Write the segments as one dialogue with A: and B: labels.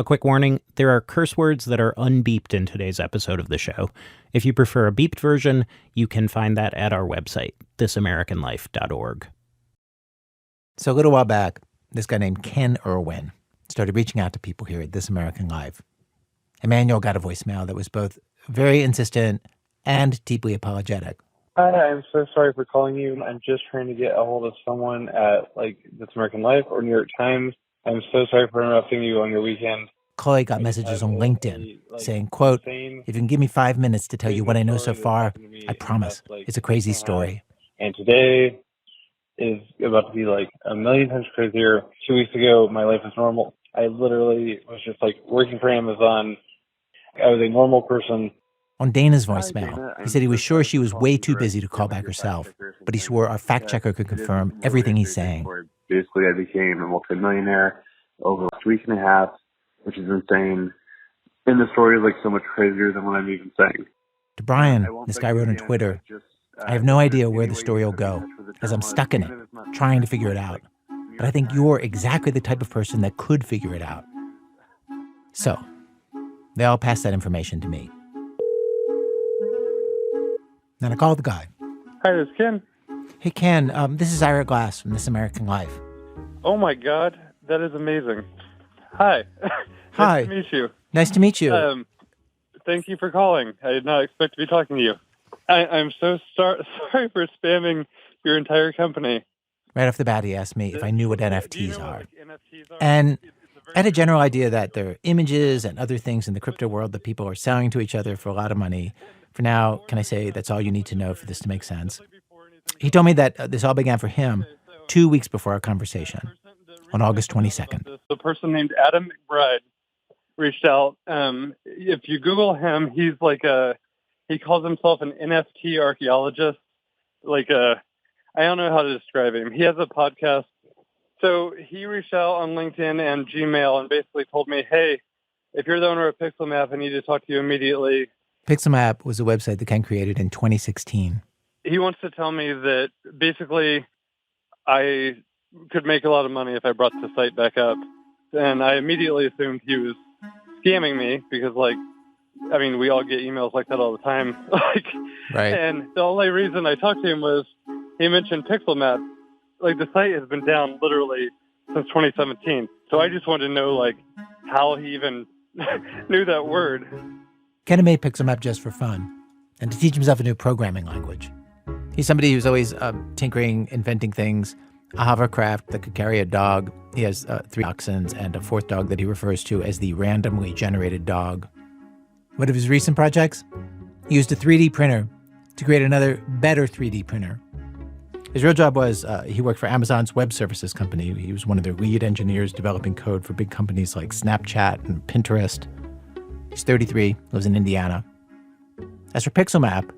A: A quick warning, there are curse words that are unbeeped in today's episode of the show. If you prefer a beeped version, you can find that at our website, thisamericanlife.org.
B: So a little while back, this guy named Ken Irwin started reaching out to people here at This American Life. Emmanuel got a voicemail that was both very insistent and deeply apologetic.
C: Hi, I'm so sorry for calling you. I'm just trying to get a hold of someone at, This American Life or New York Times. I'm so sorry for interrupting you on your weekend.
B: Chloe got messages on LinkedIn saying, quote, if you can give me 5 minutes to tell you what I know so far, I promise. It's a crazy story.
C: And today is about to be a million times crazier. 2 weeks ago, my life was normal. I literally was just working for Amazon. I was a normal person.
B: On Dana's voicemail, he said he was sure she was way too busy to call back herself, but he swore our fact checker could confirm everything he's saying.
C: Basically, I became a multimillionaire over a week and a half, which is insane. And the story is so much crazier than what I'm even saying.
B: To Brian, this guy wrote on Twitter, I have no idea where the story will go, as I'm stuck in it, trying to figure it out. But I think you're exactly the type of person that could figure it out. So, they all passed that information to me. Then I called the guy.
C: Hi, this is Ken.
B: Hey, Ken, this is Ira Glass from This American Life.
C: Oh, my God. That is amazing. Hi.
B: Hi.
C: Nice to meet you.
B: Nice to meet you.
C: Thank you for calling. I did not expect to be talking to you. I'm so sorry for spamming your entire company.
B: Right off the bat, he asked me if I knew what NFTs are. And I had a general idea that they're images and other things in the crypto world that people are selling to each other for a lot of money. For now, can I say that's all you need to know for this to make sense? He told me that this all began for him 2 weeks before our conversation, on August 22nd.
C: The person named Adam McBride reached out. If you Google him, he's he calls himself an NFT archaeologist. I don't know how to describe him. He has a podcast. So he reached out on LinkedIn and Gmail and basically told me, hey, if you're the owner of Pixelmap, I need to talk to you immediately.
B: Pixelmap was a website that Ken created in 2016.
C: He wants to tell me that basically I could make a lot of money if I brought the site back up. And I immediately assumed he was scamming me because, we all get emails like that all the time.
B: Right.
C: And the only reason I talked to him was he mentioned Pixelmap. The site has been down literally since 2017. So I just wanted to know, how he even knew that word.
B: Ken made Pixelmap just for fun and to teach himself a new programming language. He's somebody who's always tinkering, inventing things, a hovercraft that could carry a dog. He has 3 dachshunds and a 4th dog that he refers to as the randomly generated dog. One of his recent projects, he used a 3D printer to create another, better 3D printer. His real job was he worked for Amazon's web services company. He was one of their lead engineers developing code for big companies like Snapchat and Pinterest. He's 33, lives in Indiana. As for Pixelmap,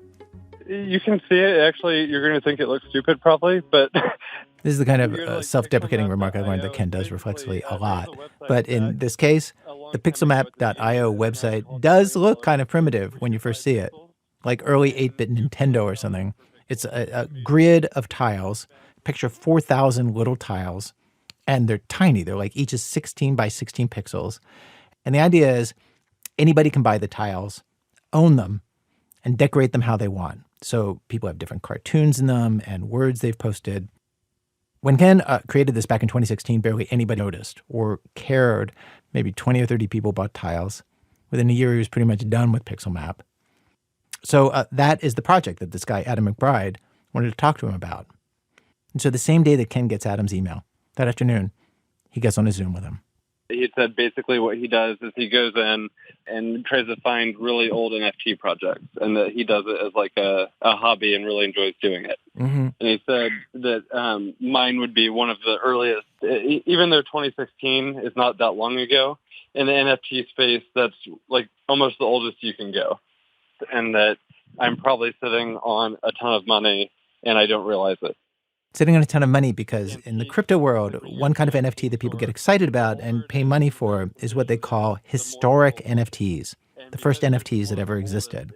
C: you can see it. Actually, you're going to think it looks stupid probably, but
B: this is the kind of self-deprecating remark I learned that Ken does reflexively a lot. But in this case, the pixelmap.io website does look kind of primitive when you first see it, like early 8-bit Nintendo or something. It's a grid of tiles. Picture 4,000 little tiles, and they're tiny. They're each is 16 by 16 pixels. And the idea is anybody can buy the tiles, own them, and decorate them how they want. So people have different cartoons in them and words they've posted. When Ken created this back in 2016, barely anybody noticed or cared. Maybe 20 or 30 people bought tiles. Within a year, he was pretty much done with Pixelmap. So that is the project that this guy, Adam McBride, wanted to talk to him about. And so the same day that Ken gets Adam's email, that afternoon, he gets on a Zoom with him.
C: He said basically what he does is he goes in and tries to find really old NFT projects, and that he does it as a hobby and really enjoys doing it.
B: Mm-hmm.
C: And he said that mine would be one of the earliest, even though 2016 is not that long ago, in the NFT space, that's almost the oldest you can go. And that I'm probably sitting on a ton of money and I don't realize it.
B: Sitting on a ton of money because in the crypto world, one kind of NFT that people get excited about and pay money for is what they call historic NFTs, the first NFTs that ever existed.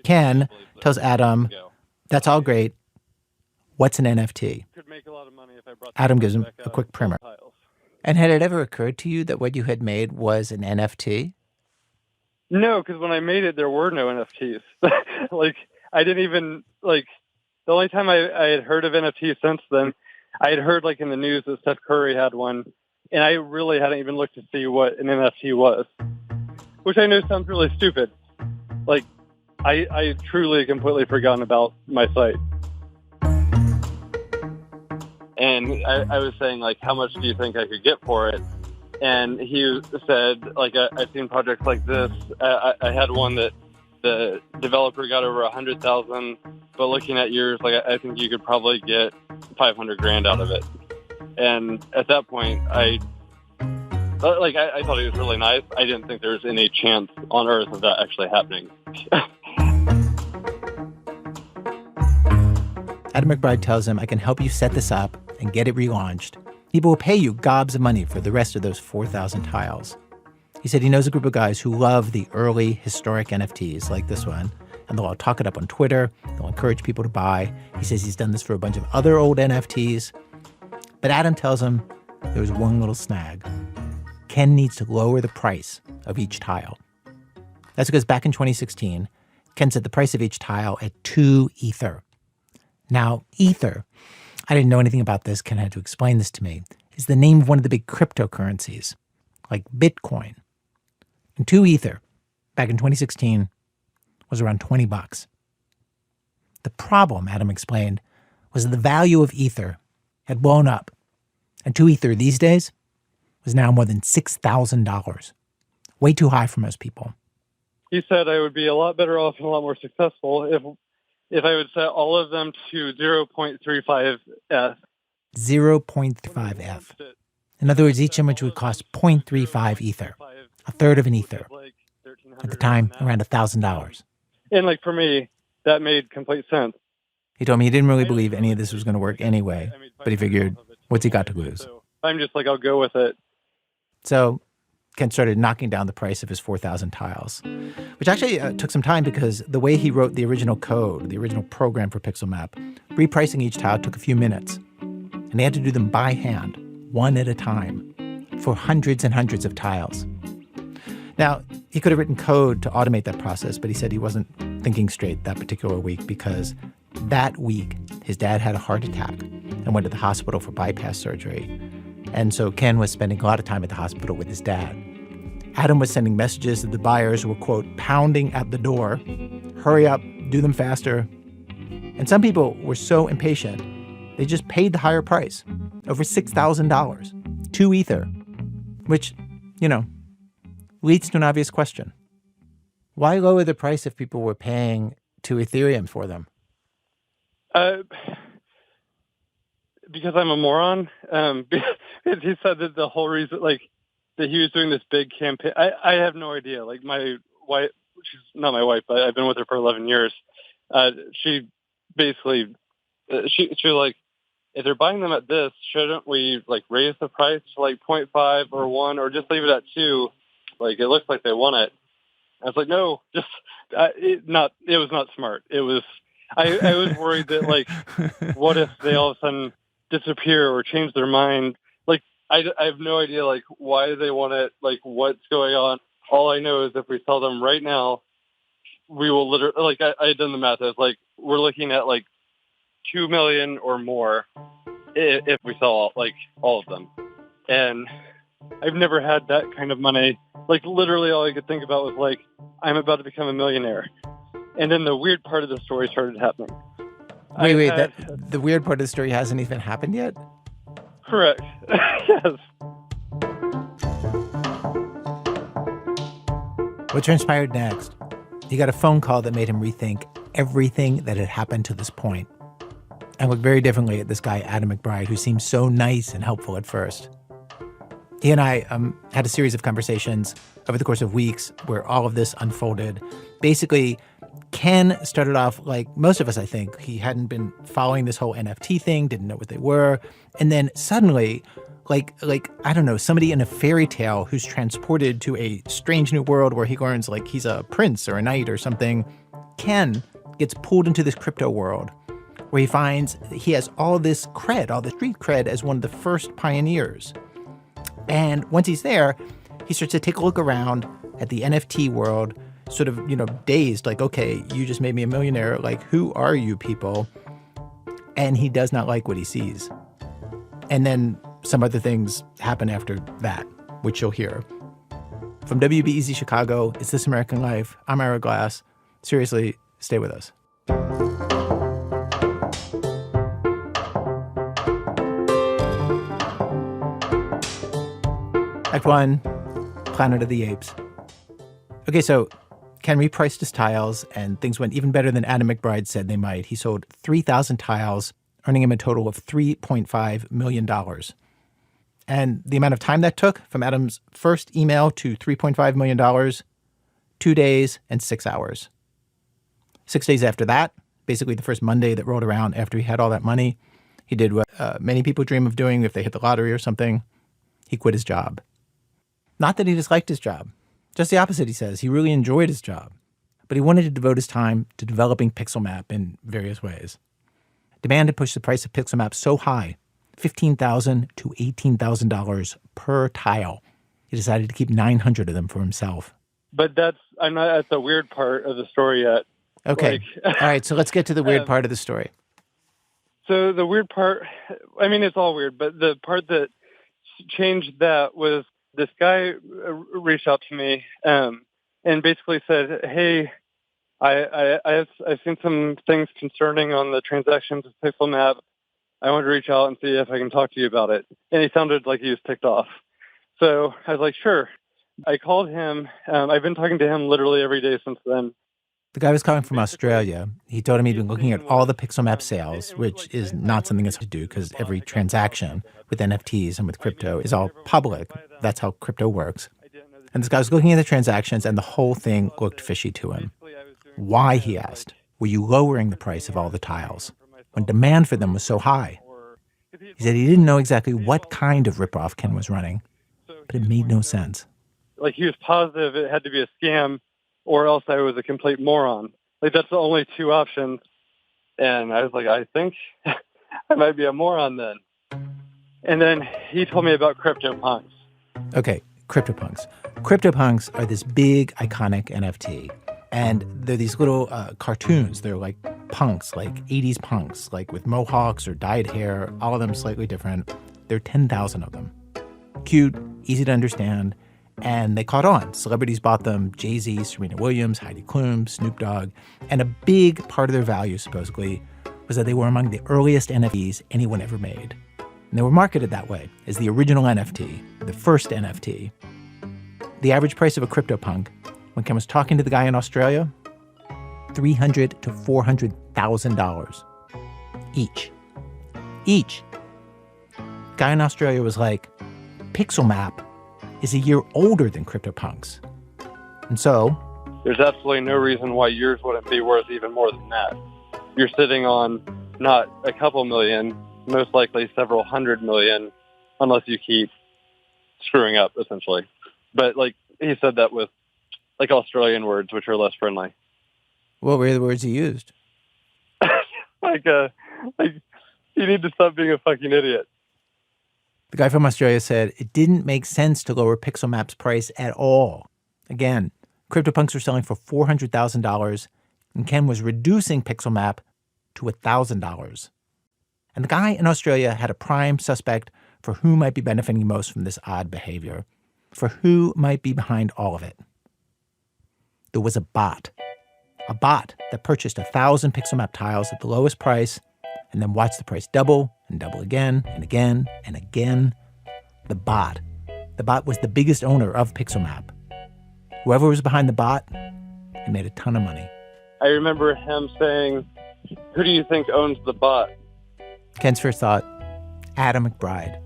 B: Ken tells Adam, that's all great. What's an NFT? Adam gives him a quick primer. And had it ever occurred to you that what you had made was an NFT?
C: No, because when I made it, there were no NFTs. Like, I didn't even, like, the only time I had heard of NFTs since then, I had heard, like, in the news that Steph Curry had one, and I really hadn't even looked to see what an NFT was, which I know sounds really stupid. Like, I truly completely forgotten about my site. And I was saying, like, how much do you think I could get for it? And he said, like, I've seen projects like this. I had one that the developer got over $100,000, but looking at yours, like, I think you could probably get $500,000 out of it. And at that point, I thought it was really nice. I didn't think there was any chance on earth of that actually happening.
B: Adam McBride tells him, I can help you set this up and get it relaunched. People will pay you gobs of money for the rest of those 4,000 tiles. He said he knows a group of guys who love the early historic NFTs like this one, and they'll all talk it up on Twitter. They'll encourage people to buy. He says he's done this for a bunch of other old NFTs. But Adam tells him there's one little snag. Ken needs to lower the price of each tile. That's because back in 2016, Ken set the price of each tile at 2 Ether. Now, Ether, I didn't know anything about this. Ken had to explain this to me, is the name of one of the big cryptocurrencies, like Bitcoin. And 2 Ether, back in 2016, was around $20. The problem, Adam explained, was that the value of Ether had blown up. And 2 Ether these days was now more than $6,000. Way too high for most people.
C: He said I would be a lot better off and a lot more successful if I would set all of them to 0.35 F.
B: 0.5 F. In other words, each image would cost 0.35 Ether, a third of an Ether. At the time, around $1,000.
C: And, like, for me, that made complete sense.
B: He told me he didn't really believe any of this was going to work anyway, but he figured, what's he got to lose?
C: I'm just like, I'll go with it.
B: So Ken started knocking down the price of his 4,000 tiles, which actually took some time because the way he wrote the original code, the original program for Pixelmap, repricing each tile took a few minutes. And he had to do them by hand, one at a time, for hundreds and hundreds of tiles. Now, he could have written code to automate that process, but he said he wasn't thinking straight that particular week because that week his dad had a heart attack and went to the hospital for bypass surgery. And so Ken was spending a lot of time at the hospital with his dad. Adam was sending messages that the buyers were, quote, pounding at the door. Hurry up, do them faster. And some people were so impatient, they just paid the higher price, over $6,000, 2 Ether, which, leads to an obvious question. Why lower the price if people were paying 2 Ethereum for them?
C: Because I'm a moron. He said that the whole reason, like, that he was doing this big campaign. I have no idea. Like, my wife, she's not my wife, but I've been with her for 11 years. She basically, she was like, if they're buying them at this, shouldn't we, like, raise the price to, like, 0.5 or 1 or just leave it at 2? Like, it looks like they want it. I was like, no, just, it was not smart. It was, I was worried that, like, what if they all of a sudden disappear or change their mind? Like, I have no idea, like, why they want it, like, what's going on. All I know is if we sell them right now, we will literally, like, I had done the math. I was like, we're looking at, like, 2 million or more if we sell, like, all of them. And I've never had that kind of money. Like, literally all I could think about was, like, I'm about to become a millionaire. And then the weird part of the story started happening.
B: Wait, the weird part of the story hasn't even happened yet?
C: Correct. Yes.
B: What transpired next? He got a phone call that made him rethink everything that had happened to this point and look very differently at this guy, Adam McBride, who seemed so nice and helpful at first. He and I had a series of conversations over the course of weeks where all of this unfolded. Basically, Ken started off like most of us, I think. He hadn't been following this whole NFT thing, didn't know what they were. And then suddenly, like I don't know, somebody in a fairy tale who's transported to a strange new world where he learns like he's a prince or a knight or something, Ken gets pulled into this crypto world where he finds he has all this cred, all the street cred as one of the first pioneers. And once he's there, he starts to take a look around at the NFT world, sort of, dazed, like, okay, you just made me a millionaire. Like, who are you people? And he does not like what he sees. And then some other things happen after that, which you'll hear. From WBEZ Chicago, it's This American Life. I'm Ira Glass. Seriously, stay with us. Act 1, Planet of the Apes. Okay, so Ken repriced his tiles, and things went even better than Adam McBride said they might. He sold 3,000 tiles, earning him a total of $3.5 million. And the amount of time that took from Adam's first email to $3.5 million, 2 days and 6 hours. 6 days after that, basically the first Monday that rolled around after he had all that money, he did what many people dream of doing if they hit the lottery or something. He quit his job. Not that he disliked his job. Just the opposite, he says. He really enjoyed his job. But he wanted to devote his time to developing Pixelmap in various ways. Demand had pushed the price of Pixelmap so high, $15,000 to $18,000 per tile. He decided to keep 900 of them for himself.
C: But I'm not at the weird part of the story yet.
B: Okay. All right, so let's get to the weird part of the story.
C: So the weird part, it's all weird, but the part that changed that was this guy reached out to me and basically said, hey, I've seen some things concerning on the transactions of Pixelmap. I want to reach out and see if I can talk to you about it. And he sounded like he was ticked off. So I was like, sure. I called him. I've been talking to him literally every day since then.
B: The guy was calling from Australia. He told him he'd been looking at all the Pixelmap sales, which is not something that's to do because every transaction with NFTs and with crypto is all public. That's how crypto works. And this guy was looking at the transactions, and the whole thing looked fishy to him. Why, he asked, were you lowering the price of all the tiles when demand for them was so high? He said he didn't know exactly what kind of ripoff Ken was running, but it made no sense.
C: Like, he was positive it had to be a scam, or else I was a complete moron. Like, that's the only two options. And I was like, I think I might be a moron then. And then he told me about CryptoPunks.
B: Okay, CryptoPunks. CryptoPunks are this big, iconic NFT. And they're these little cartoons. They're like punks, like 80s punks, like with mohawks or dyed hair, all of them slightly different. There are 10,000 of them. Cute, easy to understand. And they caught on. Celebrities bought them. Jay-Z, Serena Williams, Heidi Klum, Snoop Dogg. And a big part of their value, supposedly, was that they were among the earliest NFTs anyone ever made. And they were marketed that way, as the original NFT, the first NFT. The average price of a CryptoPunk, when Ken was talking to the guy in Australia, $300,000 to $400,000 each. Each. Guy in Australia was like, Pixelmap is a year older than CryptoPunks. And so,
C: there's absolutely no reason why yours wouldn't be worth even more than that. You're sitting on not a couple million, most likely several hundred million, unless you keep screwing up, essentially. But, like, he said that with, like, Australian words, which are less friendly.
B: What were the words he used?
C: like, you need to stop being a fucking idiot.
B: The guy from Australia said it didn't make sense to lower Pixelmap's price at all. Again, CryptoPunks were selling for $400,000, and Ken was reducing Pixelmap to $1,000. And the guy in Australia had a prime suspect for who might be benefiting most from this odd behavior, for who might be behind all of it. There was a bot that purchased 1,000 Pixelmap tiles at the lowest price and then watched the price double and double again and again and again. The bot was the biggest owner of Pixelmap. Whoever was behind the bot had made a ton of money.
C: I remember him saying, who do you think owns the bot?
B: Ken's first thought, Adam McBride.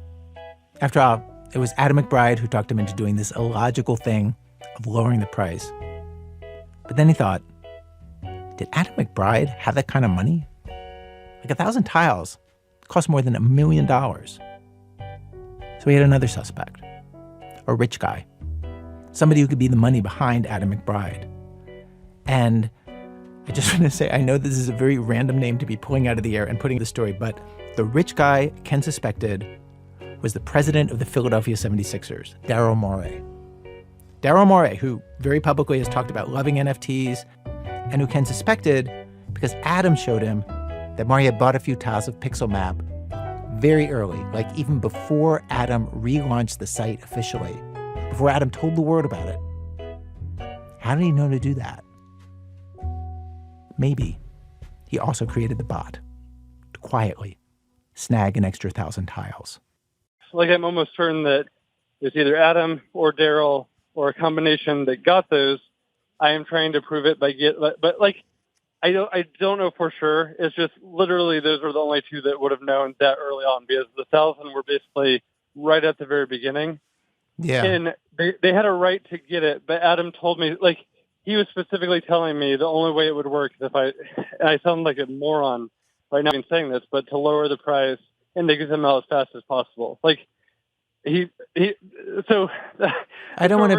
B: After all, it was Adam McBride who talked him into doing this illogical thing of lowering the price. But then he thought, did Adam McBride have that kind of money? Like 1,000 tiles cost more than $1 million. So he had another suspect, a rich guy, somebody who could be the money behind Adam McBride. And I just want to say, I know this is a very random name to be pulling out of the air and putting in the story, but the rich guy Ken suspected was the president of the Philadelphia 76ers, Daryl Morey. Daryl Morey, who very publicly has talked about loving NFTs and who Ken suspected because Adam showed him that Morey had bought a few tiles of Pixelmap very early, like even before Adam relaunched the site officially, before Adam told the world about it. How did he know to do that? Maybe he also created the bot to quietly snag an extra 1,000 tiles.
C: Like, I'm almost certain that it's either Adam or Daryl or a combination that got those. I am trying to prove it but like, I don't know for sure. It's just literally those were the only two that would have known that early on, because the 1,000 were basically right at the very beginning.
B: Yeah.
C: And they had a right to get it, but Adam told me, like, he was specifically telling me the only way it would work is and I sound like a moron right now in saying this, but to lower the price and to get them out as fast as possible. Like, so
B: I don't want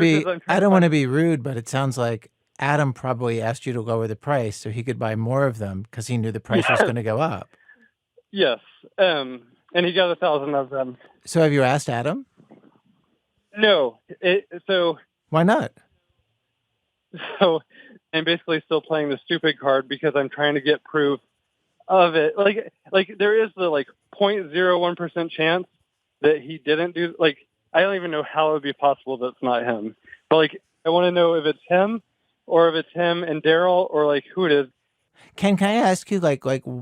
B: to be rude, but it sounds like Adam probably asked you to lower the price so he could buy more of them because he knew the price was going to go up.
C: Yes. And he got 1,000 of them.
B: So have you asked Adam?
C: No.
B: Why not?
C: So I'm basically still playing the stupid card because I'm trying to get proof of it. Like there is the 0.01% chance that he didn't do, I don't even know how it would be possible that it's not him. But I want to know if it's him or if it's him and Daryl or who it is.
B: Ken, can I ask you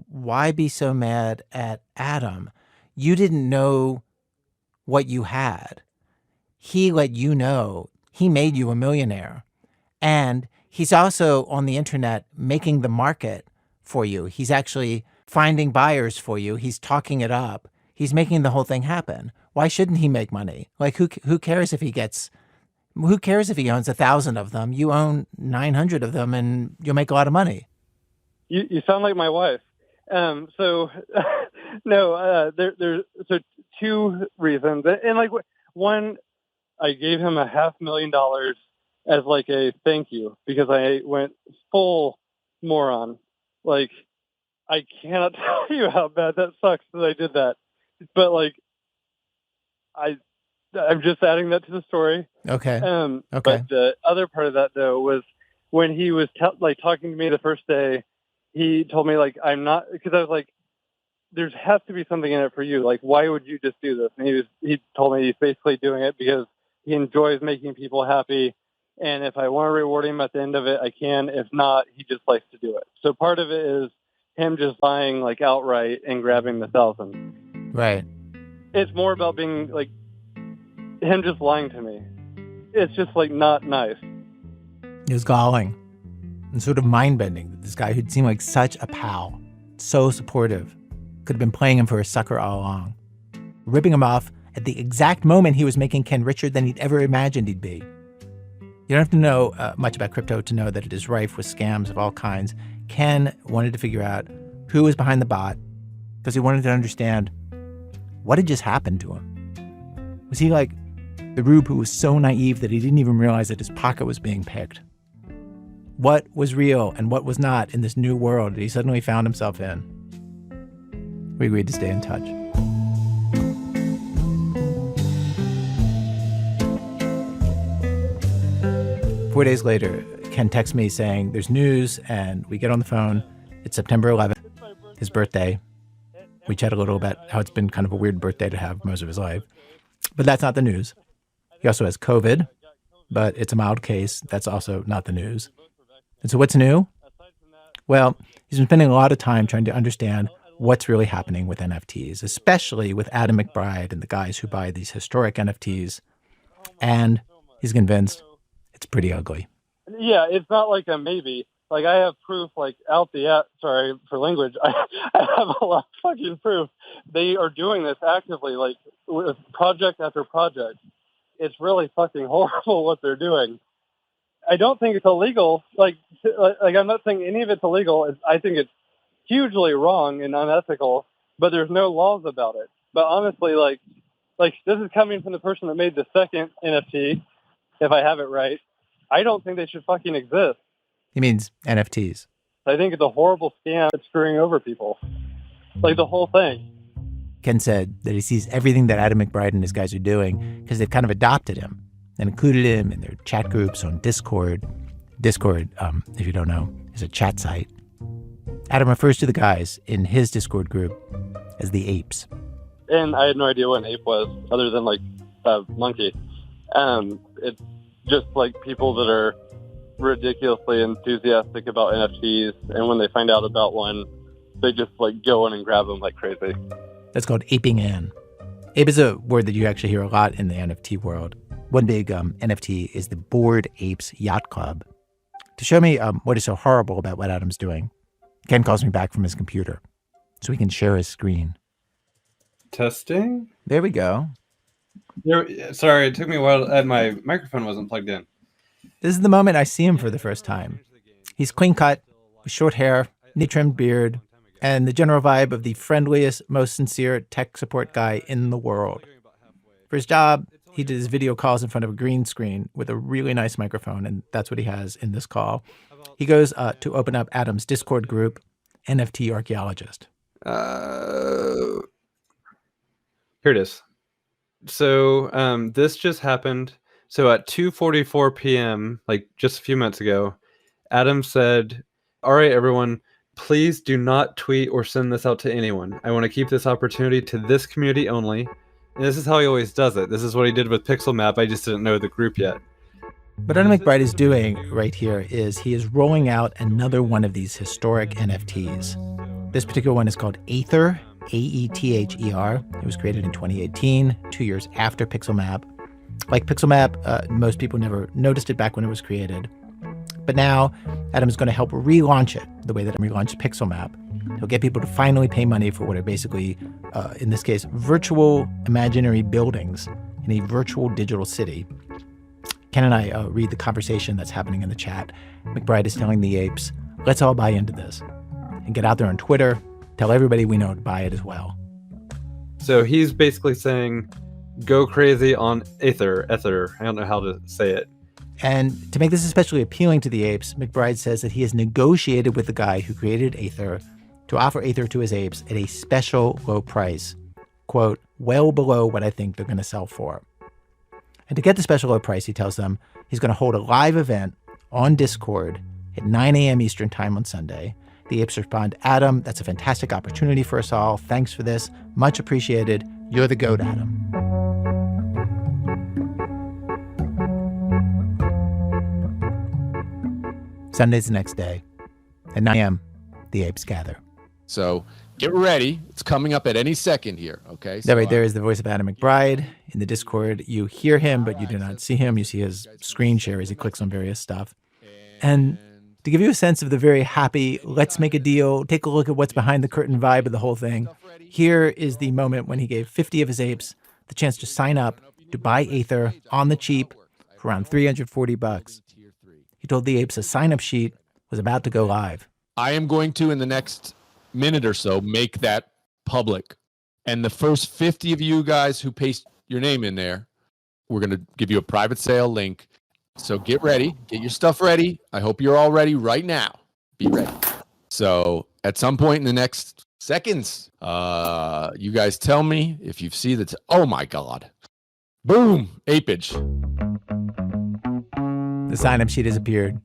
B: why be so mad at Adam? You didn't know what you had. He let you know. He made you a millionaire. And he's also on the internet making the market for you. He's actually finding buyers for you. He's talking it up. He's making the whole thing happen. Why shouldn't he make money? Who cares if he owns 1,000 of them? You own 900 of them and you'll make a lot of money.
C: You sound like my wife. So no, there's two reasons. And one, I gave him $500,000 as a thank you because I went full moron. I cannot tell you how bad that sucks that I did that. But I'm just adding that to the story.
B: Okay.
C: Okay.
B: But
C: the other part of that though was when he was talking to me the first day, he told me I'm not, because I was like, there has to be something in it for you. Why would you just do this? And he told me he's basically doing it because he enjoys making people happy. And if I want to reward him at the end of it, I can. If not, he just likes to do it. So part of it is him just buying outright and grabbing the 1,000.
B: Right.
C: It's more about being him just lying to me. It's just not nice.
B: It was galling and sort of mind-bending that this guy who'd seemed like such a pal, so supportive, could have been playing him for a sucker all along, ripping him off at the exact moment he was making Ken richer than he'd ever imagined he'd be. You don't have to know much about crypto to know that it is rife with scams of all kinds. Ken wanted to figure out who was behind the bot because he wanted to understand what had just happened to him. Was he like the rube who was so naive that he didn't even realize that his pocket was being picked? What was real and what was not in this new world that he suddenly found himself in? We agreed to stay in touch. Four days later, Ken texts me saying there's news, and we get on the phone. It's September 11th, his birthday. We chat a little about how it's been kind of a weird birthday to have most of his life. But that's not the news. He also has COVID, but it's a mild case. That's also not the news. And so what's new? Well, he's been spending a lot of time trying to understand what's really happening with NFTs, especially with Adam McBride and the guys who buy these historic NFTs. And he's convinced it's pretty ugly.
C: Yeah, it's not a maybe. I have proof, out the app. Sorry for language. I have a lot of fucking proof. They are doing this actively, with project after project. It's really fucking horrible what they're doing. I don't think it's illegal. I'm not saying any of it's illegal. I think it's hugely wrong and unethical, but there's no laws about it. But honestly, this is coming from the person that made the second NFT, if I have it right. I don't think they should fucking exist.
B: He means NFTs.
C: I think it's a horrible scam that's screwing over people. The whole thing.
B: Ken said that he sees everything that Adam McBride and his guys are doing because they've kind of adopted him and included him in their chat groups on Discord. Discord, if you don't know, is a chat site. Adam refers to the guys in his Discord group as the apes.
C: And I had no idea what an ape was, other than like a monkey. It's just like people that are ridiculously enthusiastic about NFTs, and when they find out about one, they just like go in and grab them like crazy.
B: That's called aping in. Ape is a word that you actually hear a lot in the NFT world. One big NFT is the Bored Apes Yacht Club. To show me what is so horrible about what Adam's doing, Ken calls me back from his computer so he can share his screen.
D: Testing?
B: There we go.
D: Sorry, it took me a while. My microphone wasn't plugged in.
B: This is the moment I see him for the first time. He's clean cut, with short hair, neat trimmed beard, and the general vibe of the friendliest, most sincere tech support guy in the world. For his job, he did his video calls in front of a green screen with a really nice microphone, and that's what he has in this call. He goes to open up Adam's Discord group, NFT Archaeologist.
D: Here it is. So this just happened. So at 2:44 p.m., like just a few minutes ago, Adam said, "All right, everyone, please do not tweet or send this out to anyone. I want to keep this opportunity to this community only." And this is how he always does it. This is what he did with Pixel Map. I just didn't know the group yet.
B: What Adam McBride is doing right here is he is rolling out another one of these historic NFTs. This particular one is called Aether, A-E-T-H-E-R. It was created in 2018, 2 years after Pixel Map. Like Pixel Map, most people never noticed it back when it was created. But now, Adam is going to help relaunch it the way that Adam relaunched Pixel Map. He'll get people to finally pay money for what are basically, in this case, virtual imaginary buildings in a virtual digital city. Ken and I read the conversation that's happening in the chat. McBride is telling the apes, let's all buy into this. And get out there on Twitter, tell everybody we know to buy it as well.
D: So he's basically saying, go crazy on Aether. I don't know how to say it.
B: And to make this especially appealing to the apes, McBride says that he has negotiated with the guy who created Aether to offer Aether to his apes at a special low price, quote, well below what I think they're going to sell for. And to get the special low price, he tells them he's going to hold a live event on Discord at 9 a.m. Eastern time on Sunday. The apes respond, Adam, that's a fantastic opportunity for us all. Thanks for this. Much appreciated. You're the GOAT, Adam. Sunday's the next day. At 9 a.m., the apes gather.
E: So get ready. It's coming up at any second here, okay? So,
B: right there is the voice of Adam McBride. In the Discord, you hear him, but you do not see him. You see his screen share as he clicks on various stuff. And to give you a sense of the very happy, let's make a deal, take a look at what's behind the curtain vibe of the whole thing, here is the moment when he gave 50 of his apes the chance to sign up to buy Aether on the cheap for around $340. He told the apes a sign-up sheet was about to go live.
E: I am going to, in the next minute or so, make that public. And the first 50 of you guys who paste your name in there, we're going to give you a private sale link. So get ready. Get your stuff ready. I hope you're all ready right now. Be ready. So at some point in the next seconds, you guys tell me if you see that. Oh, my God. Boom. Apage.
B: The sign-up sheet has appeared.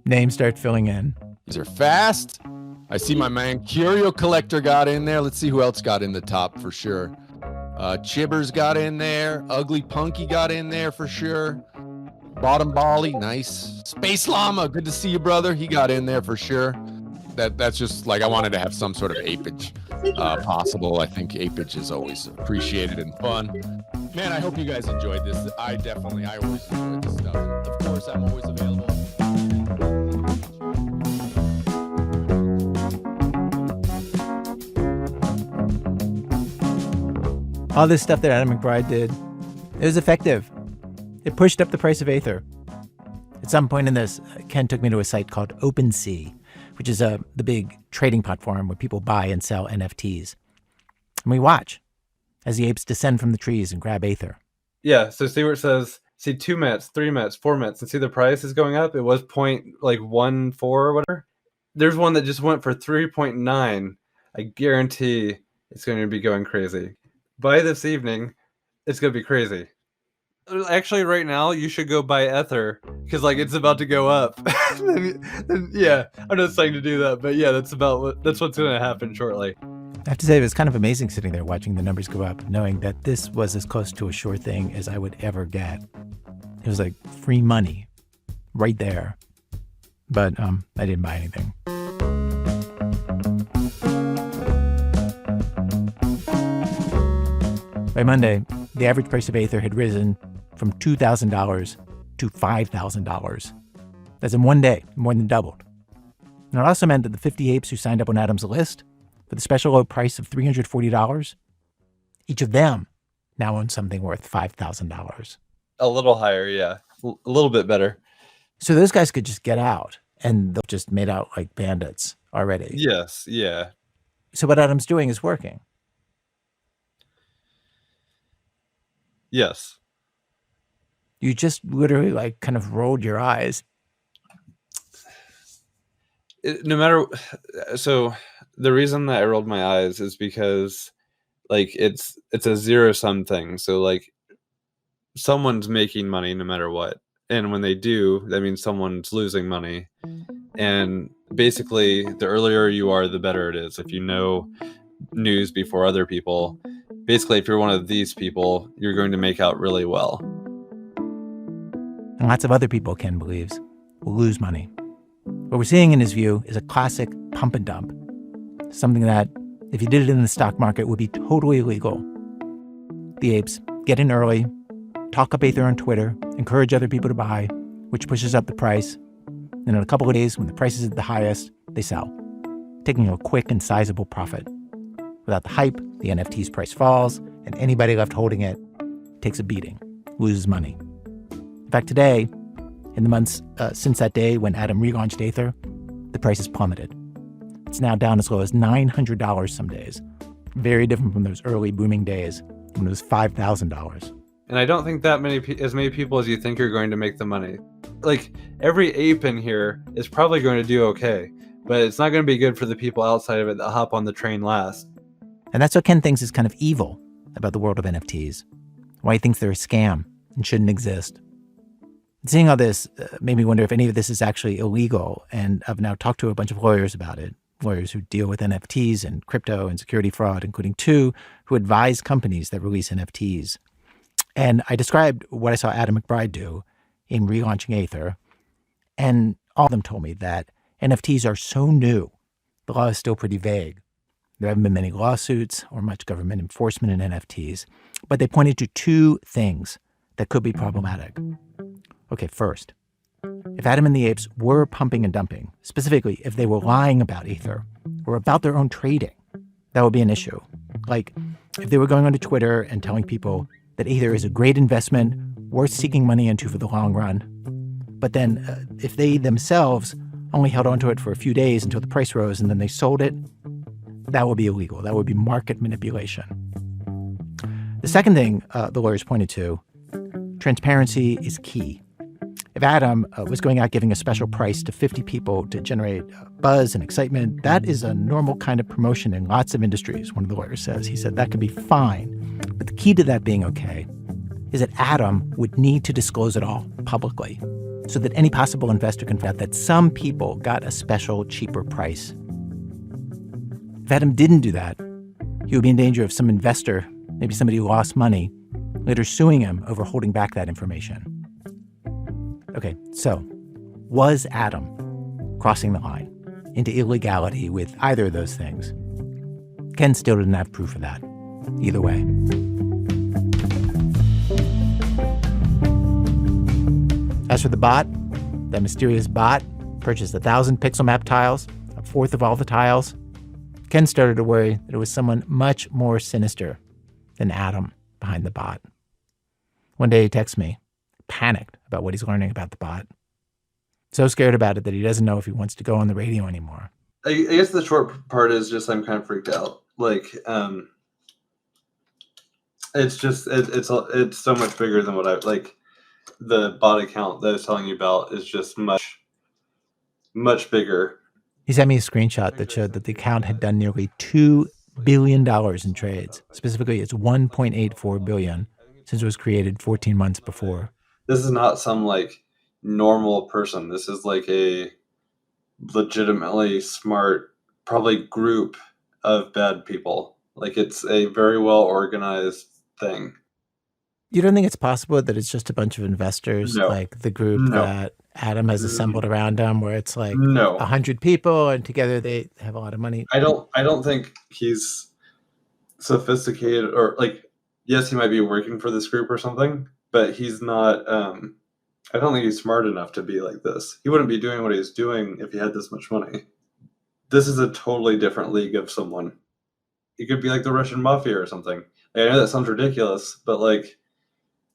B: Names start filling in.
E: These are fast. I see my man Curio Collector got in there. Let's see who else got in the top for sure. Chibbers got in there. Ugly Punky got in there for sure. Bottom Bali, nice. Space Llama, good to see you, brother. He got in there for sure. That's just like I wanted to have some sort of apage possible. I think apage is always appreciated and fun. Man, I hope you guys enjoyed this. I always enjoyed this stuff. Of course, I'm always available.
B: All this stuff that Adam McBride did, it was effective. It pushed up the price of Aether. At some point in this, Ken took me to a site called OpenSea, which is the big trading platform where people buy and sell NFTs. And we watch as the apes descend from the trees and grab Aether.
D: Yeah, so see where it says, see 2 METs, 3 METs, 4 METs, and see the price is going up? It was 0.14 or whatever. There's one that just went for 3.9. I guarantee It's going to be going crazy. By this evening, it's going to be crazy. Actually, right now, you should go buy Ether because, like, it's about to go up. Yeah, I'm not saying to do that, but yeah, that's what's going to happen shortly.
B: I have to say, it was kind of amazing sitting there watching the numbers go up, knowing that this was as close to a sure thing as I would ever get. It was like free money right there. But I didn't buy anything. By Monday, the average price of Aether had risen from $2,000 to $5,000. That's in one day, more than doubled. And it also meant that the 50 apes who signed up on Adam's list for the special low price of $340, each of them now owns something worth $5,000.
D: A little higher, yeah. A little bit better.
B: So those guys could just get out, and they're just made out like bandits already.
D: Yes, yeah.
B: So what Adam's doing is working.
D: Yes.
B: You just literally like kind of rolled your eyes.
D: So the reason that I rolled my eyes is because like it's a zero sum thing. So like someone's making money no matter what. And when they do, that means someone's losing money. And basically the earlier you are, the better it is. If you know news before other people, basically if you're one of these people, you're going to make out really well.
B: And lots of other people, Ken believes, will lose money. What we're seeing in his view is a classic pump and dump. Something that, if you did it in the stock market, would be totally illegal. The apes get in early, talk up Aether on Twitter, encourage other people to buy, which pushes up the price. And in a couple of days, when the price is at the highest, they sell, taking a quick and sizable profit. Without the hype, the NFT's price falls, and anybody left holding it takes a beating, loses money. In fact, today, in the months since that day when Adam relaunched Aether, the price has plummeted. It's now down as low as $900 some days. Very different from those early booming days when it was $5,000.
D: And I don't think that as many people as you think are going to make the money. Like, every ape in here is probably going to do okay, but it's not going to be good for the people outside of it that hop on the train last.
B: And that's what Ken thinks is kind of evil about the world of NFTs. Why he thinks they're a scam and shouldn't exist. Seeing all this made me wonder if any of this is actually illegal, and I've now talked to a bunch of lawyers about it, lawyers who deal with NFTs and crypto and security fraud, including two who advise companies that release NFTs. And I described what I saw Adam McBride do in relaunching Aether, and all of them told me that NFTs are so new, the law is still pretty vague. There haven't been many lawsuits or much government enforcement in NFTs, but they pointed to two things that could be problematic. Okay, first, if Adam and the apes were pumping and dumping, specifically if they were lying about Aether or about their own trading, that would be an issue. Like if they were going onto Twitter and telling people that Aether is a great investment, worth seeking money into for the long run, but then if they themselves only held onto it for a few days until the price rose and then they sold it, that would be illegal. That would be market manipulation. The second thing the lawyers pointed to, transparency is key. If Adam was going out giving a special price to 50 people to generate buzz and excitement, that is a normal kind of promotion in lots of industries, one of the lawyers says. He said that could be fine. But the key to that being okay is that Adam would need to disclose it all publicly so that any possible investor can find out that some people got a special, cheaper price. If Adam didn't do that, he would be in danger of some investor, maybe somebody who lost money, later suing him over holding back that information. Okay, so was Adam crossing the line into illegality with either of those things? Ken still didn't have proof of that. Either way. As for the bot, that mysterious bot purchased 1,000 pixel map tiles, a fourth of all the tiles. Ken started to worry that it was someone much more sinister than Adam behind the bot. One day he texts me, panicked about what he's learning about the bot. So scared about it that he doesn't know if he wants to go on the radio anymore.
D: I guess the short part is just I'm kind of freaked out. Like, it's just it's so much bigger than what I like. The bot account that I was telling you about is just much bigger.
B: He sent me a screenshot that showed that the account had done nearly $2 billion in trades. Specifically, it's $1.84 billion since it was created 14 months before.
D: This is not some like normal person. This is like a legitimately smart, probably group of bad people. Like it's a very well organized thing.
B: You don't think it's possible that it's just a bunch of investors,
D: No.
B: like the group
D: No.
B: that Adam has assembled around him, where it's like
D: No.
B: 100 people and together they have a lot of money?
D: I don't think he's sophisticated, or like, yes, he might be working for this group or something, but he's not, I don't think he's smart enough to be like this. He wouldn't be doing what he's doing if he had this much money. This is a totally different league of someone. He could be like the Russian mafia or something. Like, I know that sounds ridiculous, but like,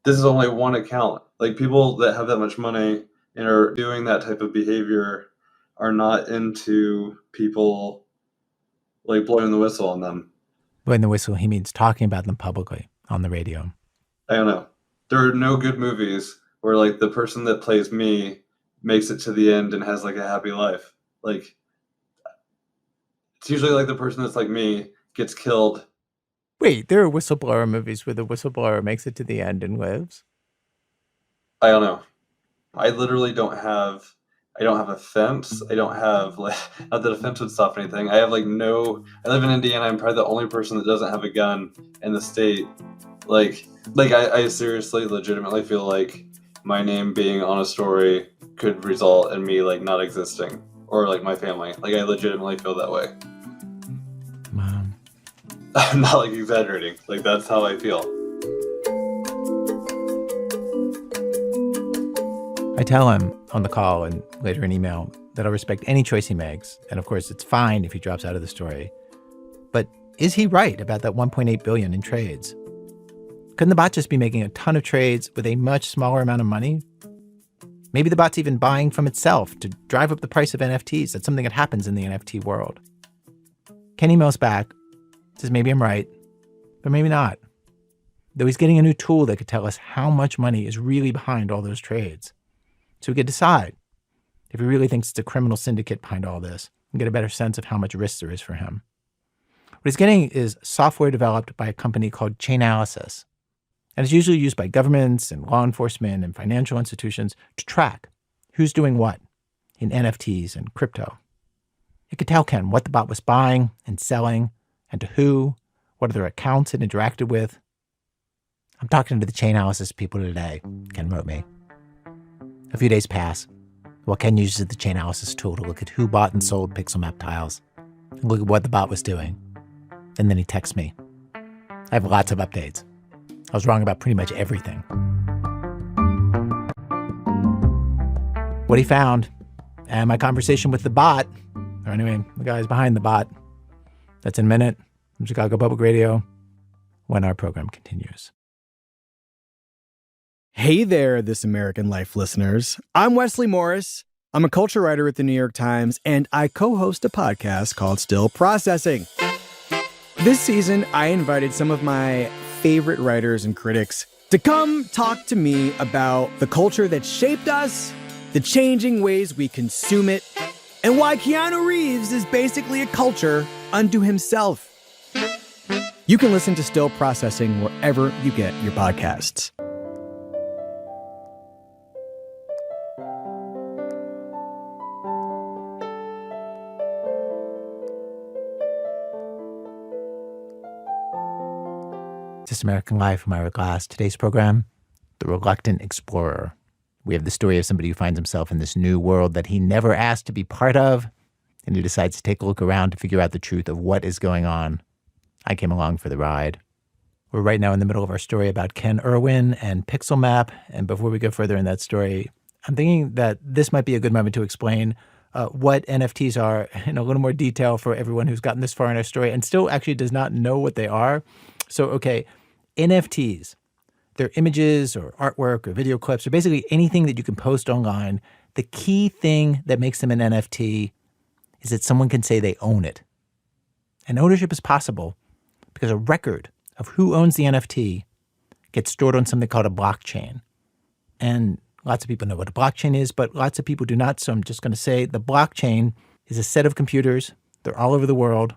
D: this is only one account. Like, people that have that much money and are doing that type of behavior are not into people like blowing the whistle on them.
B: Blowing the whistle, he means talking about them publicly on the radio.
D: I don't know. There are no good movies where like the person that plays me makes it to the end and has like a happy life. Like, it's usually like the person that's like me gets killed.
B: Wait, there are whistleblower movies where the whistleblower makes it to the end and lives?
D: I don't know. I literally don't have a fence. I don't have like, not that a fence would stop anything. I live in Indiana. I'm probably the only person that doesn't have a gun in the state. Like I seriously, legitimately feel like my name being on a story could result in me like not existing, or like my family. Like I legitimately feel that way.
B: Mom.
D: I'm not like exaggerating. Like that's how I feel.
B: I tell him on the call and later in email that I'll respect any choice he makes. And of course, it's fine if he drops out of the story. But is he right about that $1.8 billion in trades? Couldn't the bot just be making a ton of trades with a much smaller amount of money? Maybe the bot's even buying from itself to drive up the price of NFTs. That's something that happens in the NFT world. Ken emails back, says maybe I'm right, but maybe not. Though he's getting a new tool that could tell us how much money is really behind all those trades. So we could decide if he really thinks it's a criminal syndicate behind all this and get a better sense of how much risk there is for him. What he's getting is software developed by a company called Chainalysis. And it's usually used by governments and law enforcement and financial institutions to track who's doing what in NFTs and crypto. It could tell Ken what the bot was buying and selling and to who, what other accounts it interacted with. I'm talking to the Chainalysis people today, Ken wrote me. A few days pass while Ken uses the Chainalysis tool to look at who bought and sold Pixelmap tiles and look at what the bot was doing. And then he texts me. I have lots of updates. I was wrong about pretty much everything. What he found, and my conversation with the bot, or anyway, the guys behind the bot, that's in a minute from Chicago Public Radio when our program continues.
F: Hey there, This American Life listeners. I'm Wesley Morris. I'm a culture writer at the New York Times, and I co-host a podcast called Still Processing. This season, I invited some of my favorite writers and critics to come talk to me about the culture that shaped us, the changing ways we consume it, and why Keanu Reeves is basically a culture unto himself. You can listen to Still Processing wherever you get your podcasts.
B: This American Life, I'm Ira Glass. Today's program, The Reluctant Explorer. We have the story of somebody who finds himself in this new world that he never asked to be part of, and who decides to take a look around to figure out the truth of what is going on. I came along for the ride. We're right now in the middle of our story about Ken Irwin and Pixelmap, and before we go further in that story, I'm thinking that this might be a good moment to explain what NFTs are in a little more detail for everyone who's gotten this far in our story and still actually does not know what they are. So, okay, NFTs, they're images or artwork or video clips or basically anything that you can post online. The key thing that makes them an NFT is that someone can say they own it. And ownership is possible because a record of who owns the NFT gets stored on something called a blockchain. And lots of people know what a blockchain is, but lots of people do not. So I'm just going to say the blockchain is a set of computers. They're all over the world.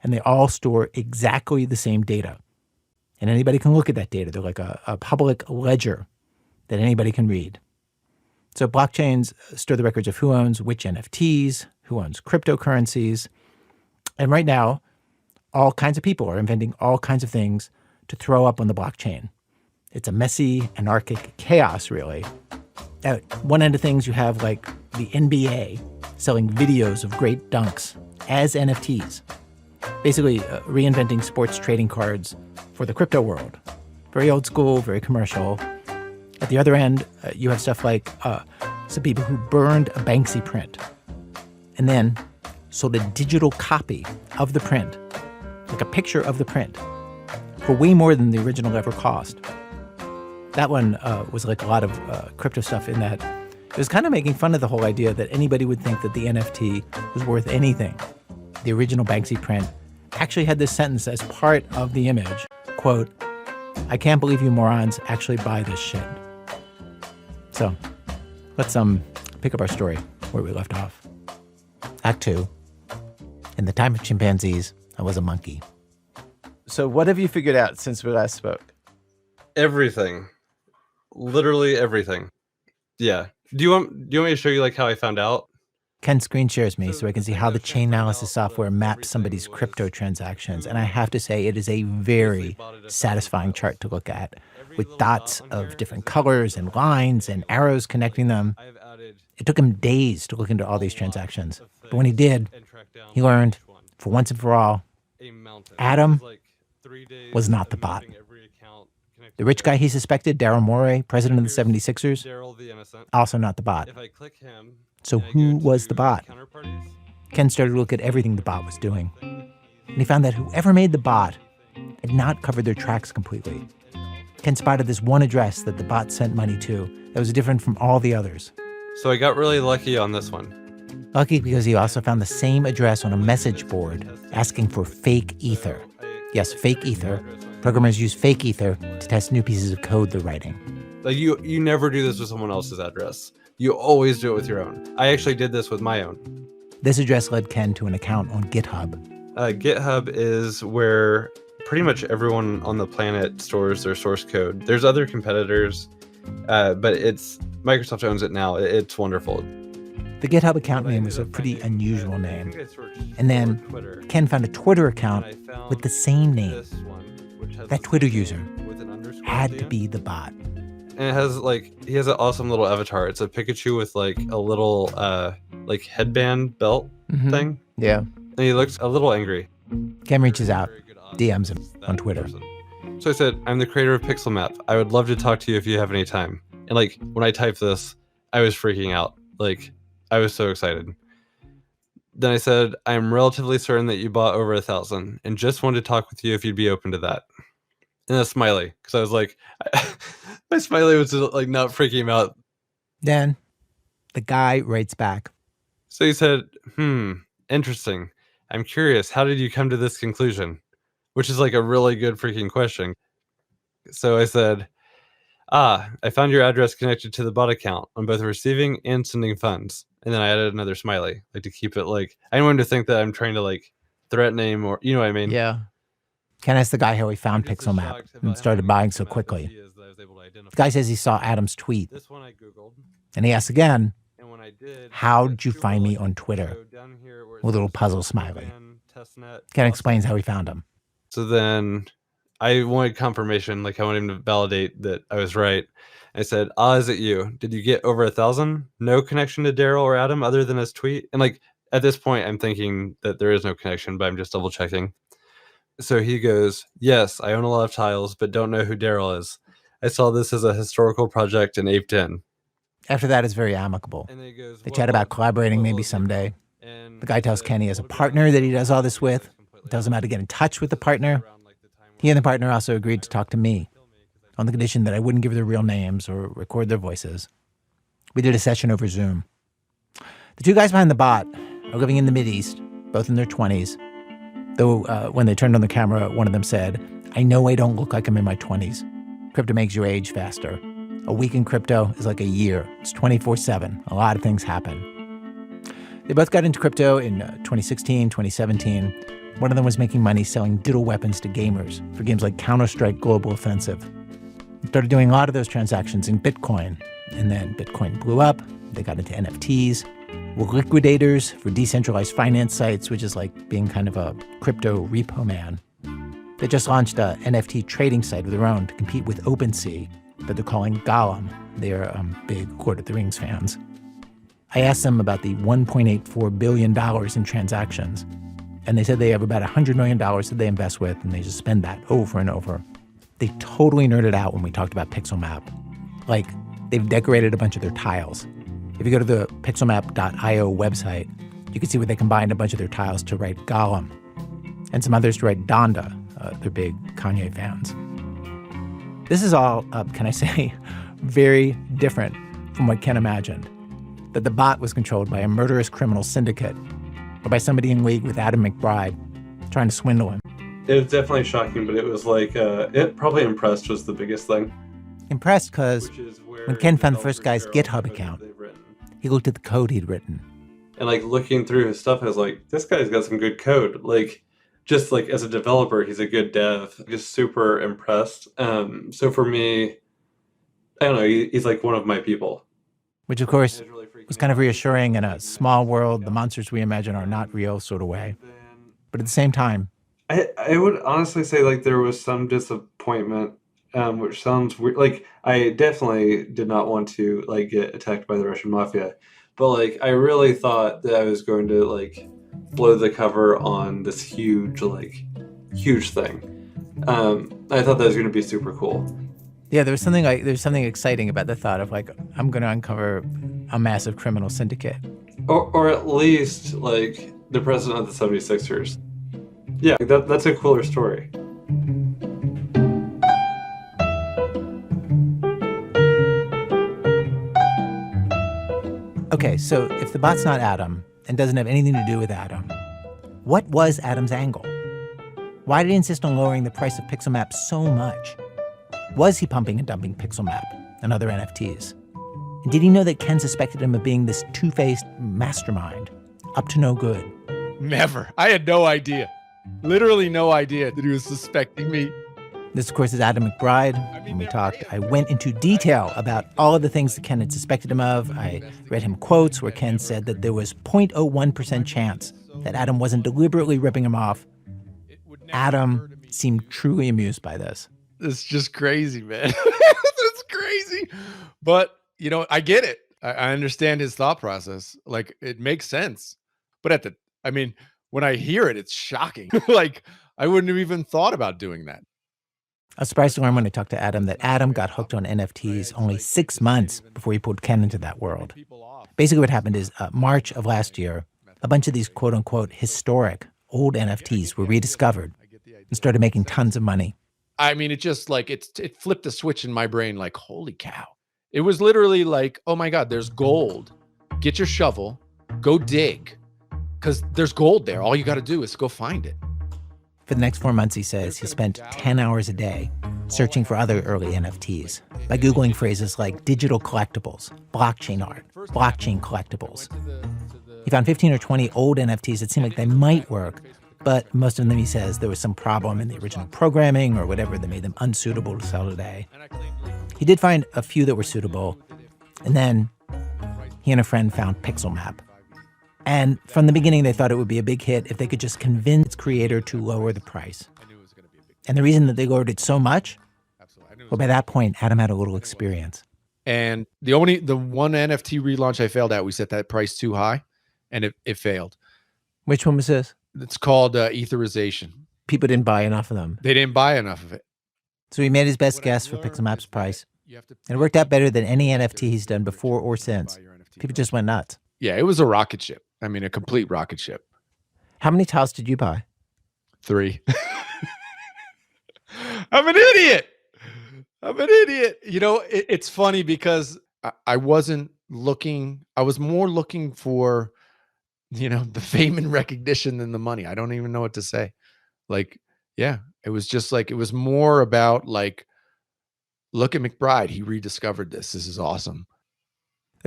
B: and they all store exactly the same data. And anybody can look at that data. They're like a public ledger that anybody can read. So blockchains store the records of who owns which NFTs, who owns cryptocurrencies. And right now, all kinds of people are inventing all kinds of things to throw up on the blockchain. It's a messy, anarchic chaos, really. At one end of things, you have like the NBA selling videos of great dunks as NFTs, basically reinventing sports trading cards for the crypto world. Very old school, very commercial. At the other end, you have stuff like some people who burned a Banksy print and then sold a digital copy of the print, like a picture of the print, for way more than the original ever cost. That one was like a lot of crypto stuff in that it was kind of making fun of the whole idea that anybody would think that the NFT was worth anything. The original Banksy print actually had this sentence as part of the image, quote, "I can't believe you morons actually buy this shit." So let's pick up our story where we left off. Act 2. In the time of chimpanzees, I was a monkey. So what have you figured out since we last spoke?
D: Everything. Literally everything. Yeah. Do you want me to show you like how I found out?
B: Ken screen shares me so I can see how the chain analysis software maps somebody's crypto transactions. And I have to say, it is a very satisfying chart to look at, with dots of different colors and lines and arrows connecting them. It took him days to look into all these transactions. But when he did, he learned, for once and for all, Adam was not the bot. The rich guy he suspected, Daryl Morey, president of the 76ers, also not the bot. So who was the bot? Ken started to look at everything the bot was doing. And he found that whoever made the bot had not covered their tracks completely. Ken spotted this one address that the bot sent money to that was different from all the others.
D: So I got really lucky on this one.
B: Lucky because he also found the same address on a message board asking for fake ether. Yes, fake ether. Programmers use fake ether to test new pieces of code they're writing.
D: Like you never do this with someone else's address. You always do it with your own. I actually did this with my own.
B: This address led Ken to an account on GitHub.
D: GitHub is where pretty much everyone on the planet stores their source code. There's other competitors, but Microsoft owns it now. It's wonderful.
B: The GitHub account name was a pretty unusual name. And then Ken found a Twitter account with the same name. That Twitter user had to be the bot.
D: And it has he has an awesome little avatar. It's a Pikachu with like a little headband belt thing.
B: Yeah.
D: And he looks a little angry.
B: Ken reaches out, DMs him on Twitter.
D: So I said, "I'm the creator of Pixel Map. I would love to talk to you if you have any time." And when I typed this, I was freaking out. I was so excited. Then I said, "I'm relatively certain that you bought over 1,000 and just wanted to talk with you if you'd be open to that." And a smiley, because I was like, my smiley was not freaking him out.
B: Then the guy writes back.
D: So he said, interesting. I'm curious, how did you come to this conclusion? Which is a really good freaking question. So I said, I found your address connected to the bot account on both receiving and sending funds. And then I added another smiley, to keep it I didn't want him to think that I'm trying to threaten him or, you know what I mean?
B: Yeah. Ken asked the guy how he found Pixel Map and started buying so quickly. The guy says he saw Adam's tweet. And he asks again, "How'd you find me on Twitter?" With a little puzzle smiley. Ken explains how he found him.
D: So then I wanted confirmation, I wanted him to validate that I was right. I said, is it you? Did you get over 1,000? No connection to Daryl or Adam other than his tweet? And at this point, I'm thinking that there is no connection, but I'm just double checking. So he goes, "Yes, I own a lot of tiles, but don't know who Daryl is. I saw this as a historical project and aped in."
B: After that, it's very amicable. They chat about collaborating maybe someday. The guy tells Ken he has a partner that he does all this with. He tells him how to get in touch with the partner. He and the partner also agreed to talk to me on the condition that I wouldn't give their real names or record their voices. We did a session over Zoom. The two guys behind the bot are living in the Mideast, both in their 20s. Though when they turned on the camera, one of them said, "I know I don't look like I'm in my 20s. Crypto makes you age faster. A week in crypto is like a year. It's 24/7. A lot of things happen." They both got into crypto in 2016, 2017, One of them was making money selling diddle weapons to gamers for games like Counter-Strike Global Offensive. They started doing a lot of those transactions in Bitcoin, and then Bitcoin blew up. They got into NFTs. Were liquidators for decentralized finance sites, which is like being kind of a crypto repo man. They just launched a NFT trading site of their own to compete with OpenSea that they're calling Golem. They're big Lord of the Rings fans. I asked them about the $1.84 billion in transactions, and they said they have about $100 million that they invest with, and they just spend that over and over. They totally nerded out when we talked about Pixelmap. Like, they've decorated a bunch of their tiles. If you go to the pixelmap.io website, you can see where they combined a bunch of their tiles to write Gollum, and some others to write Donda. They're big Kanye fans. This is all, can I say, very different from what Ken imagined. That the bot was controlled by a murderous criminal syndicate or by somebody in league with Adam McBride trying to swindle him.
D: It was definitely shocking, but it was like, it probably impressed was the biggest thing.
B: Impressed because when Ken found the first guy's GitHub account, he looked at the code he'd written.
D: And like looking through his stuff, I was like, this guy's got some good code. Like, just like as a developer, he's a good dev. Just super impressed. So for me, I don't know, he's like one of my people.
B: Which, of course, was kind of reassuring in a small world, the monsters we imagine are not real sort of way. But at the same time,
D: I would honestly say like there was some disappointment, which sounds weird. Like I definitely did not want to like get attacked by the Russian mafia, but like I really thought that I was going to like blow the cover on this huge thing. I thought that was going to be super cool.
B: Yeah, there's something exciting about the thought of like, I'm going to uncover a massive criminal syndicate.
D: Or at least like the president of the 76ers. Yeah, that's a cooler story.
B: Okay, so if the bot's not Adam and doesn't have anything to do with Adam, what was Adam's angle? Why did he insist on lowering the price of Pixelmap so much? Was he pumping and dumping Pixelmap and other NFTs? And did he know that Ken suspected him of being this two-faced mastermind, up to no good?
E: Never. I had no idea. Literally no idea that he was suspecting me.
B: This, of course, is Adam McBride. When we talked, I went into detail about all of the things that Ken had suspected him of. I read him quotes where Ken said that there was 0.01% chance that Adam wasn't deliberately ripping him off. Adam seemed truly amused by this.
E: It's just crazy, man. It's crazy. But, you know, I get it. I understand his thought process. Like, it makes sense. But when I hear it, it's shocking. Like, I wouldn't have even thought about doing that.
B: I was surprised to learn when I talked to Adam that Adam got hooked on NFTs only 6 months before he pulled Ken into that world. Basically what happened is March of last year, a bunch of these quote-unquote historic old NFTs were rediscovered and started making tons of money.
E: I mean, it just like, it flipped a switch in my brain like, holy cow. It was literally like, oh my God, there's gold. Get your shovel, go dig, because there's gold there. All you got to do is go find it.
B: For the next 4 months, he says, he spent 10 hours a day searching for other early NFTs by Googling phrases like digital collectibles, blockchain art, blockchain collectibles. He found 15 or 20 old NFTs that seemed like they might work, but most of them, he says, there was some problem in the original programming or whatever that made them unsuitable to sell today. He did find a few that were suitable, and then he and a friend found Pixelmap. And from the beginning, they thought it would be a big hit if they could just convince its creator to lower the price. And the reason that they lowered it so much, well, by that point, Adam had a little experience.
E: And the one NFT relaunch I failed at, we set that price too high, and it failed. Which
B: one was this?
E: It's called Etherization.
B: People didn't buy enough of them.
E: They didn't buy enough of it.
B: So he made his best guess for Pixelmap's price. And it worked out better than any NFT he's done before or since. People just went nuts.
E: Yeah, it was a rocket ship. I mean, a complete rocket ship.
B: How many tiles did you buy?
E: 3. I'm an idiot. You know, it's funny because I wasn't looking. I was more looking for, you know, the fame and recognition than the money. I don't even know what to say. Like, yeah, it was just like, it was more about like, look at McBride. He rediscovered this. This is awesome.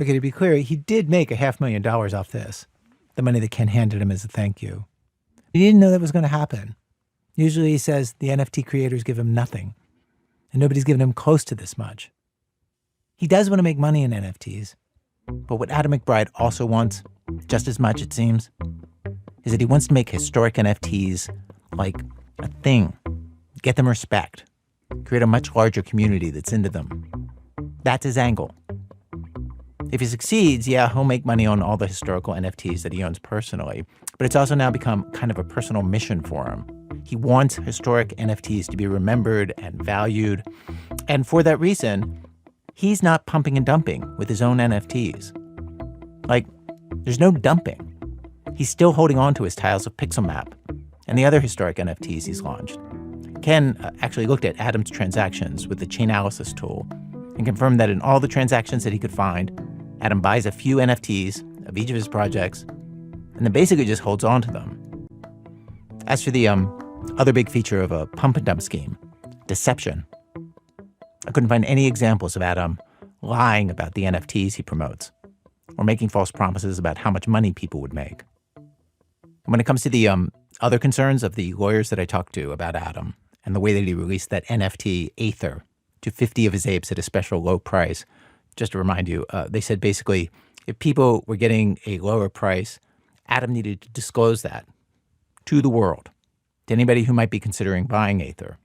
B: Okay, to be clear, he did make $500,000 off this. The money that Ken handed him as a thank you. He didn't know that was going to happen. Usually he says the NFT creators give him nothing, and nobody's given him close to this much. He does want to make money in NFTs, but what Adam McBride also wants, just as much it seems, is that he wants to make historic NFTs like a thing, get them respect, create a much larger community that's into them. That's his angle. If he succeeds, yeah, he'll make money on all the historical NFTs that he owns personally, but it's also now become kind of a personal mission for him. He wants historic NFTs to be remembered and valued, and for that reason, he's not pumping and dumping with his own NFTs. Like, there's no dumping. He's still holding on to his tiles of Pixelmap and the other historic NFTs he's launched. Ken actually looked at Adam's transactions with the Chainalysis tool and confirmed that in all the transactions that he could find, Adam buys a few NFTs of each of his projects and then basically just holds on to them. As for the other big feature of a pump and dump scheme, deception, I couldn't find any examples of Adam lying about the NFTs he promotes or making false promises about how much money people would make. And when it comes to the other concerns of the lawyers that I talked to about Adam and the way that he released that NFT Aether to 50 of his apes at a special low price, just to remind you, they said basically if people were getting a lower price, Adam needed to disclose that to the world, to anybody who might be considering buying Aether.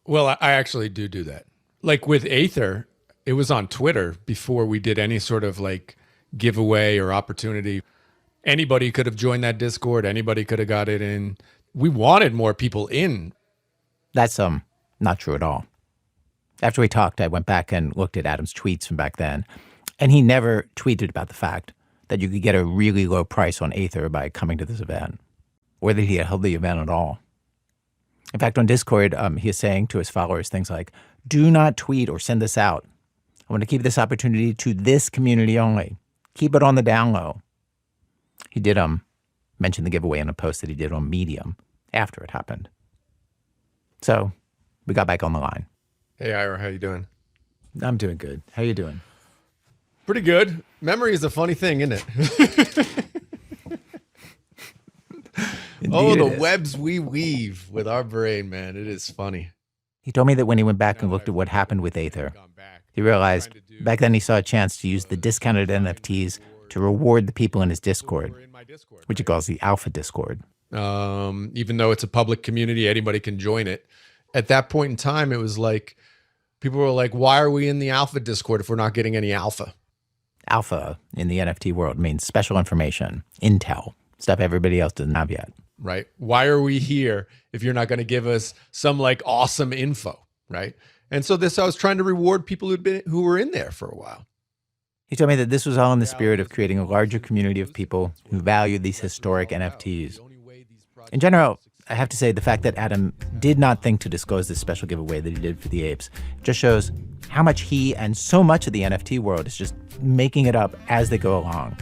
E: Well, I actually do that. Like with Aether, it was on Twitter before we did any sort of like giveaway or opportunity. Anybody could have joined that Discord. Anybody could have got it in. We wanted more people in.
B: That's not true at all. After we talked, I went back and looked at Adam's tweets from back then, and he never tweeted about the fact that you could get a really low price on Aether by coming to this event, or that he had held the event at all. In fact, on Discord, he is saying to his followers things like, do not tweet or send this out. I want to keep this opportunity to this community only. Keep it on the down low. He did mention the giveaway in a post that he did on Medium after it happened. So we got back on the line.
E: Hey, Ira, how you doing?
B: I'm doing good. How you doing?
E: Pretty good. Memory is a funny thing, isn't it? Oh, the webs we weave with our brain, man. It is funny.
B: He told me that when he went back and looked at what happened with Aether, he realized back then he saw a chance to use the discounted NFTs to reward the people in his Discord, which he calls the Alpha Discord.
E: Even though it's a public community, anybody can join it. At that point in time, it was like, people were like, why are we in the Alpha Discord if we're not getting any alpha?
B: Alpha in the NFT world means special information, intel, stuff everybody else doesn't have yet.
E: Right? Why are we here if you're not going to give us some like awesome info, right? And so I was trying to reward people who were in there for a while.
B: He told me that this was all in the spirit of creating a larger community of people who value these historic NFTs. In general, I have to say the fact that Adam did not think to disclose this special giveaway that he did for the apes just shows how much he and so much of the NFT world is just making it up as they go along.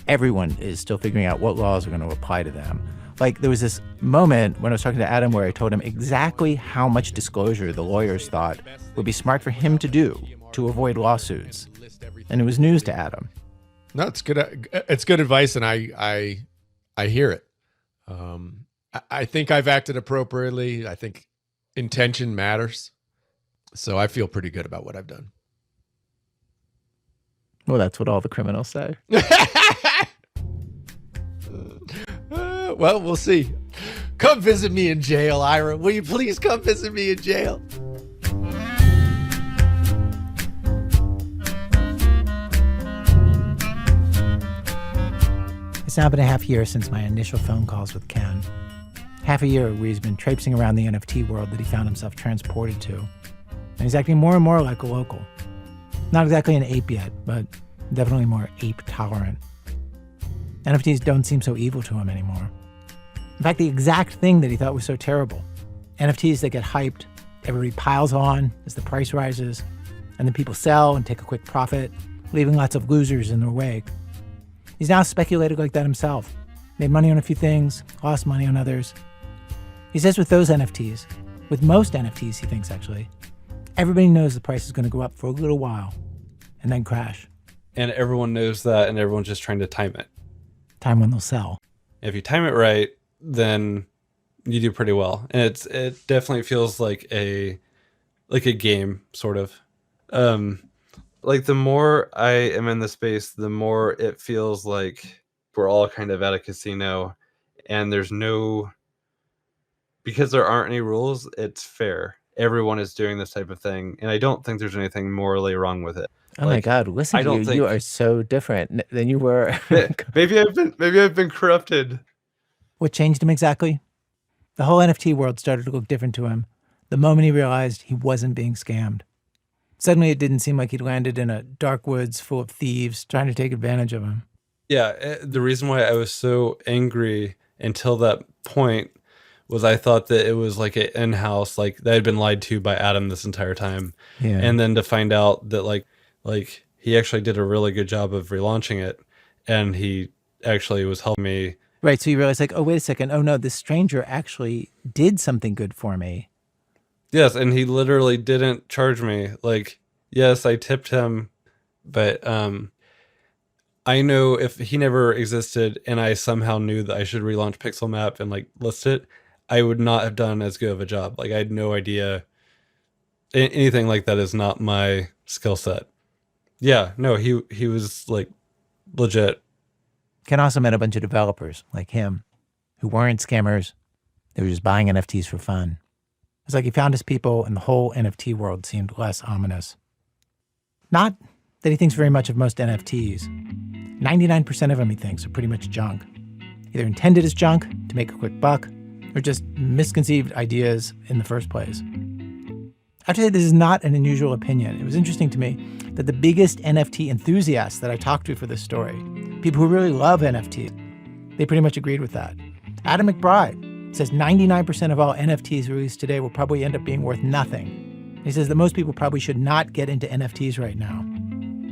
B: Everyone is still figuring out what laws are going to apply to them. Like, there was this moment when I was talking to Adam where I told him exactly how much disclosure the lawyers thought would be smart for him to do to avoid lawsuits. And it was news to Adam.
E: No, it's good. It's good advice, and I hear it. I think I've acted appropriately. I think intention matters. So I feel pretty good about what I've done.
B: Well, that's what all the criminals say.
E: Well, we'll see. Come visit me in jail, Ira. Will you please come visit me in jail?
B: It's now been a half year since my initial phone calls with Ken. Half a year where he's been traipsing around the NFT world that he found himself transported to. And he's acting more and more like a local. Not exactly an ape yet, but definitely more ape tolerant. NFTs don't seem so evil to him anymore. In fact, the exact thing that he thought was so terrible. NFTs that get hyped, everybody piles on as the price rises, and then people sell and take a quick profit, leaving lots of losers in their wake. He's now speculated like that himself. Made money on a few things, lost money on others. He says with those NFTs, with most NFTs he thinks actually, everybody knows the price is going to go up for a little while and then crash.
D: And everyone knows that, and everyone's just trying to time it.
B: Time when they'll sell.
D: If you time it right, then you do pretty well. And it definitely feels like a game, sort of. Like the more I am in the space, the more it feels like we're all kind of at a casino, and because there aren't any rules, it's fair. Everyone is doing this type of thing, and I don't think there's anything morally wrong with it.
B: Oh my God! Listen to you. You are so different than you were.
D: Maybe I've been corrupted.
B: What changed him exactly? The whole NFT world started to look different to him the moment he realized he wasn't being scammed. Suddenly, it didn't seem like he'd landed in a dark woods full of thieves trying to take advantage of him.
D: Yeah, the reason why I was so angry until that point was I thought that it was like an in-house, like they had been lied to by Adam this entire time.
B: Yeah.
D: And then to find out that like he actually did a really good job of relaunching it, and he actually was helping me.
B: Right, so you realize like, oh, wait a second. Oh no, this stranger actually did something good for me.
D: Yes, and he literally didn't charge me. Like, yes, I tipped him, but I know if he never existed and I somehow knew that I should relaunch Pixelmap and like list it, I would not have done as good of a job. Like I had no idea. Anything like that is not my skill set. Yeah, no, he was like legit.
B: Ken also met a bunch of developers like him who weren't scammers. They were just buying NFTs for fun. It's like he found his people and the whole NFT world seemed less ominous. Not that he thinks very much of most NFTs. 99% of them, he thinks, are pretty much junk. Either intended as junk to make a quick buck, or just misconceived ideas in the first place. I have to say this is not an unusual opinion. It was interesting to me that the biggest NFT enthusiasts that I talked to for this story, people who really love NFTs, they pretty much agreed with that. Adam McBride says 99% of all NFTs released today will probably end up being worth nothing. He says that most people probably should not get into NFTs right now.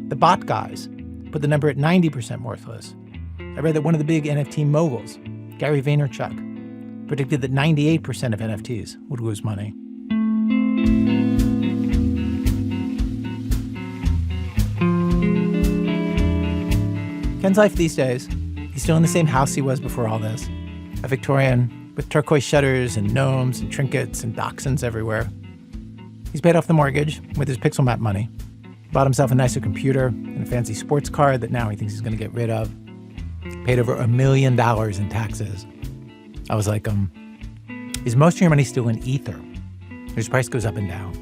B: The bot guys put the number at 90% worthless. I read that one of the big NFT moguls, Gary Vaynerchuk, predicted that 98% of NFTs would lose money. Ken's life these days, he's still in the same house he was before all this. A Victorian with turquoise shutters and gnomes and trinkets and dachshunds everywhere. He's paid off the mortgage with his Pixelmap money, bought himself a nicer computer and a fancy sports car that now he thinks he's going to get rid of, paid over $1 million in taxes. I was like, is most of your money still in Ether? Whose price goes up and down.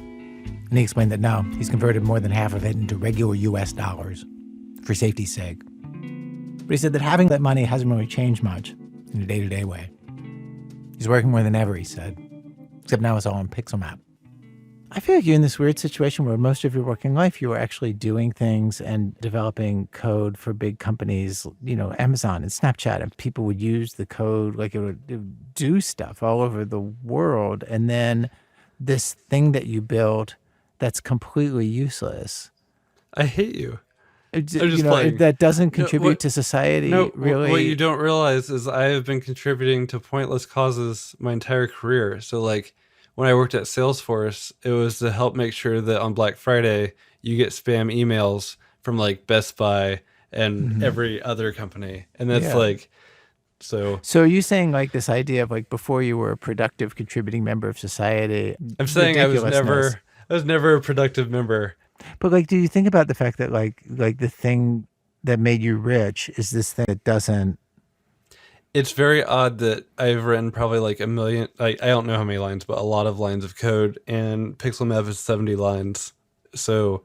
B: And he explained that now he's converted more than half of it into regular US dollars for safety's sake. But he said that having that money hasn't really changed much in a day-to-day way. He's working more than ever, he said, except now it's all on Pixelmap. I feel like you're in this weird situation where most of your working life you were actually doing things and developing code for big companies, Amazon and Snapchat, and people would use the code, like it would do stuff all over the world. And then this thing that you built that's completely useless.
D: I hate you.
B: That doesn't contribute to society, really.
D: What you don't realize is I have been contributing to pointless causes my entire career. So like when I worked at Salesforce, it was to help make sure that on Black Friday, you get spam emails from like Best Buy and every other company. And that's So are you saying like this idea of like before you were a productive contributing member of society? I'm saying I was never a productive member. But like, do you think about the fact that like the thing that made you rich is this thing that doesn't? It's very odd that I've written probably like 1 million, I don't know how many lines, but a lot of lines of code, and Pixelmap is 70 lines. So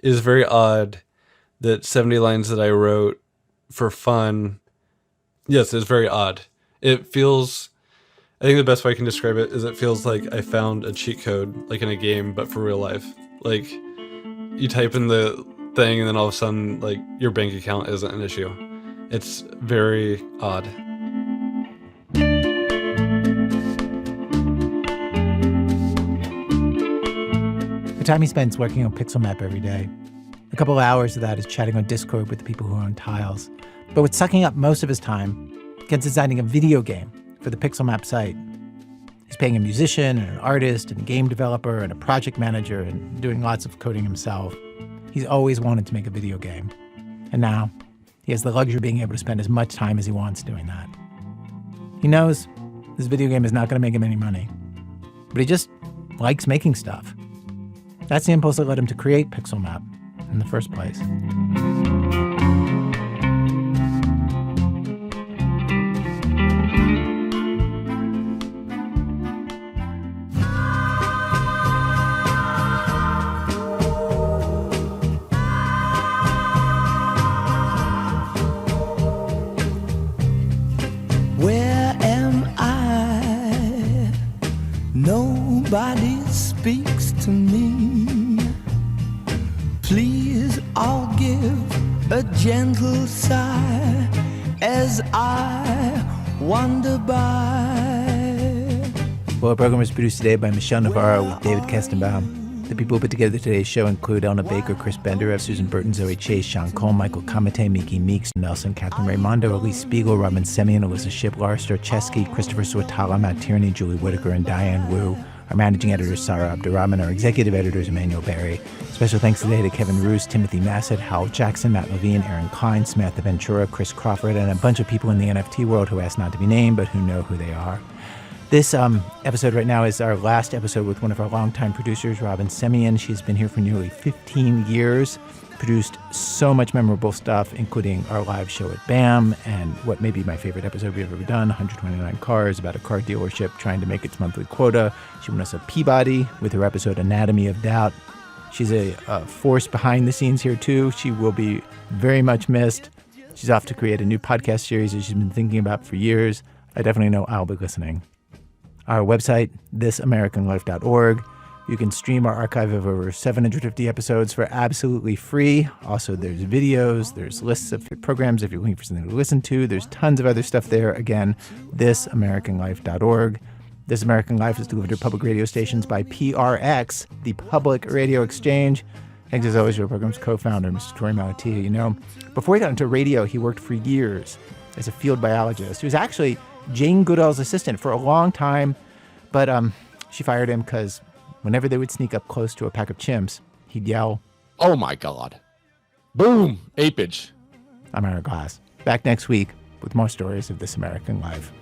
D: it is very odd that 70 lines that I wrote for fun. Yes, it's very odd. It feels, I think the best way I can describe it is it feels like I found a cheat code, like in a game, but for real life. Like you type in the thing and then all of a sudden, like your bank account isn't an issue. It's very odd. The time he spends working on Pixelmap every day, a couple of hours of that is chatting on Discord with the people who own Tiles. But what's sucking up most of his time, Ken's designing a video game for the Pixelmap site. He's paying a musician and an artist and a game developer and a project manager and doing lots of coding himself. He's always wanted to make a video game. And now he has the luxury of being able to spend as much time as he wants doing that.
B: He knows this video game is not going to make him any money, but he just likes making stuff. That's the impulse that led him to create Pixel Map in the first place.
G: Where am I? Nobody speaks to me. Please, I'll give a gentle sigh as I wander by.
B: Well, our program was produced today by Michelle Navarro with David Kestenbaum. The people who put together today's show include Elna Baker, Chris Benderev, Susan Burton, Zoe Chase, Sean Cole, Michael Kamate, Miki Meeks, Nelson, Catherine Raimondo, Elise Spiegel, Robin Semyon, Alyssa Shipp, Laura Starcheski, Christopher Swatala, Matt Tierney, Julie Whitaker, and Diane Wu. Our managing editor is Sarah Abdurrahman. Our executive editor is Emmanuel Barry. Special thanks today to Kevin Roos, Timothy Massett, Hal Jackson, Matt Levine, Aaron Klein, Samantha Ventura, Chris Crawford, and a bunch of people in the NFT world who asked not to be named, but who know who they are. This episode right now is our last episode with one of our longtime producers, Robin Semyon. She's been here for nearly 15 years, produced so much memorable stuff, including our live show at BAM and what may be my favorite episode we've ever done, 129 Cars, about a car dealership trying to make its monthly quota. She won us a Peabody with her episode Anatomy of Doubt. She's a force behind the scenes here, too. She will be very much missed. She's off to create a new podcast series that she's been thinking about for years. I definitely know I'll be listening. Our website, thisamericanlife.org. You can stream our archive of over 750 episodes for absolutely free. Also, there's videos, there's lists of programs if you're looking for something to listen to. There's tons of other stuff there. Again, thisamericanlife.org. This American Life is delivered to public radio stations by PRX, the Public Radio Exchange. Thanks as always to our program's co-founder, Mr. Torey Malatia. You know, before he got into radio, he worked for years as a field biologist. He was actually Jane Goodall's assistant for a long time, but she fired him because whenever they would sneak up close to a pack of chimps, he'd yell,
E: Oh my God. Boom. Apage.
B: I'm Ira Glass. Back next week with more stories of This American Life.